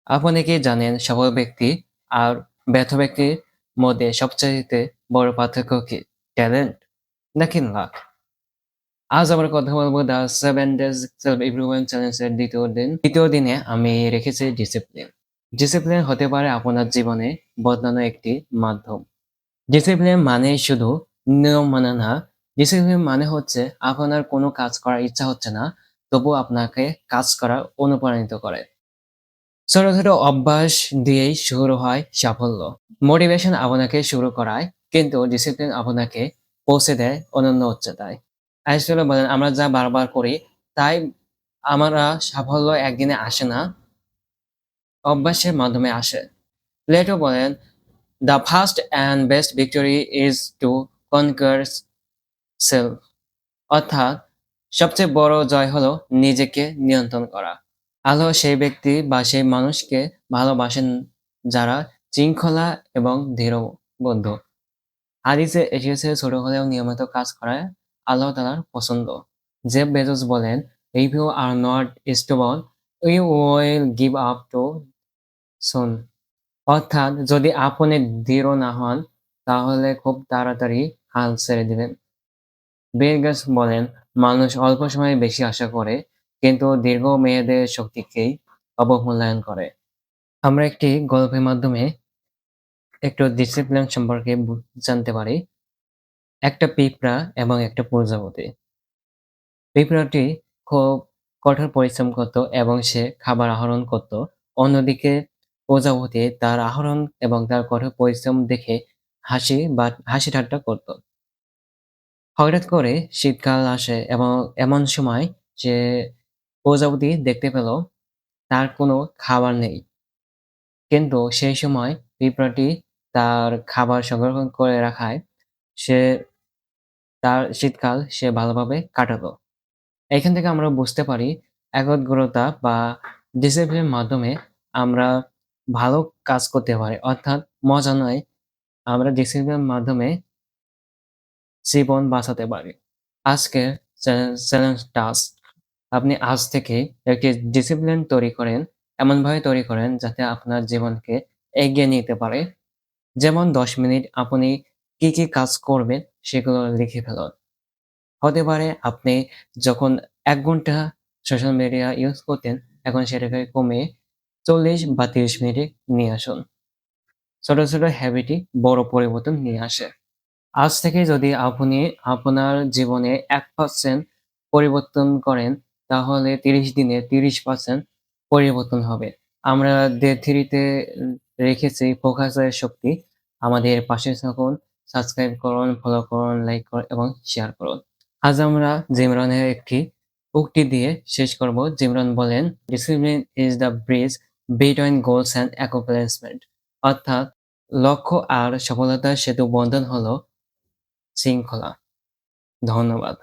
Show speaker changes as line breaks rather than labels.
আপনি কি জানেন সফল ব্যক্তি আর ব্যর্থ ব্যক্তির মধ্যে সবচাইতে বড় পার্থক্য কি? ট্যালেন্ট নাকি লাক? আজ আমরা কথা বলব দ্য 7 ডেজ সেলফ ইমপ্রুভমেন্ট চ্যালেঞ্জের দ্বিতীয় দিনে আমি রেখেছি ডিসিপ্লিন। ডিসিপ্লিন হতে পারে আপনার জীবনে বদলানো একটি মাধ্যম। ডিসিপ্লিন মানে শুধু নিয়ম মানা না, ডিসিপ্লিন মানে হচ্ছে আপনার কোনো কাজ করার ইচ্ছা হচ্ছে না, তবুও আপনাকে কাজ করার অনুপ্রাণিত করে। ছোট ছোট অভ্যাস দিয়েই শুরু হয় সাফল্য। মোটিভেশন আপনাকে শুরু করায়, কিন্তু ডিসিপ্লিন আপনাকে পৌঁছে দেয় অনন্য উচ্চতায়। আইনস্টাইন বলেন, আমরা যা বারবার করি তাই আমরা সাফল্য একদিনে আসে না, অভ্যাসের মাধ্যমে আসে। প্লেটো বলেন, the first and best victory is to conquer self. অর্থাৎ সবচেয়ে বড় জয় হলো নিজেকে নিয়ন্ত্রণ করা। আল্লাহ সেই ব্যক্তি বা সেই মানুষকে ভালোবাসেন যারা শৃঙ্খলা এবং দৃঢ়বদ্ধ। হাদিসে এসেছে ছোট হলেও নিয়মিত কাজ করায় আল্লাহ তাআলার পছন্দ। জেফ বেজোস বলেন, "if you are not stable, you will give up too soon." অর্থাৎ যদি আপনি দৃঢ় না হন, তাহলে খুব তাড়াতাড়ি হাল ছেড়ে দিবেন। বিল গেটস বলেন, মানুষ অল্প সময়ে বেশি আশা করে, কিন্তু দীর্ঘমেয়াদে শক্তিকেই অবমূল্যায়ন করে। আমরা একটি গল্পের মাধ্যমে একটু ডিসিপ্লিন সম্পর্কে জানতে পারি। একটা পিঁপড়া এবং একটা প্রজাপতি। পিঁপড়াটি খুব কঠোর পরিশ্রম করত এবং সে খাবার আহরণ করত। অন্যদিকে প্রজাপতি তার আহরণ এবং তার কঠোর পরিশ্রম দেখে হাসি ঠাট্টা করত। হঠাৎ করে শীতকাল আসে এবং এমন সময় যে প্রজাপতি দেখতে পেল তার কোনো খাবার নেই। কিন্তু সেই সময় পিঁপড়াটি তার খাবার সংগ্রহ করে রাখায় সে তার শীতকাল সে ভালোভাবে কাটালো। এখান থেকে আমরা বুঝতে পারি একগ্রতা বা ডিসিপ্লিনের মাধ্যমে আমরা ভালো কাজ করতে পারি। অর্থাৎ মজা নয়, আমরা ডিসিপ্লিনের মাধ্যমে জীবন বাঁচাতে পারি। আজকের চ্যালেঞ্জ টাস্ক, আপনি আজ থেকে একটি ডিসিপ্লিন তৈরি করেন, এমনভাবে তৈরি করেন যাতে আপনার জীবনকে এগিয়ে নিতে পারে। যেমন ১০ মিনিট আপনি কি কি কাজ করবেন সেগুলো লিখে ফেলুন। হতে পারে আপনি যখন ১ ঘন্টা সোশ্যাল মিডিয়া ইউজ করতেন, এখন সেটাকে কমিয়ে ৪০ বা ৩০ মিনিটে নিয়ে আসুন। ছোট ছোট হ্যাবিটই বড় পরিবর্তন নিয়ে আসে। আজ থেকে যদি আপনি আপনার জীবনে ১% পরিবর্তন করেন, তাহলে ৩০ দিনে ৩০% পরিবর্তন হবে। আমরা ডে 3 তে রেখেছি ফোকাসের শক্তি। আমাদের পাশে থাকুন, সাবস্ক্রাইব করুন, ফলো করুন, লাইক করুন এবং শেয়ার করুন। আজ আমরা জিম রনের একটি উক্তি দিয়ে শেষ করব। জিম রন বলেন, "discipline is the bridge between goals and accomplishment." অর্থাৎ লক্ষ্য আর সফলতার সেতু বন্ধন হলো শৃঙ্খলা। ধন্যবাদ।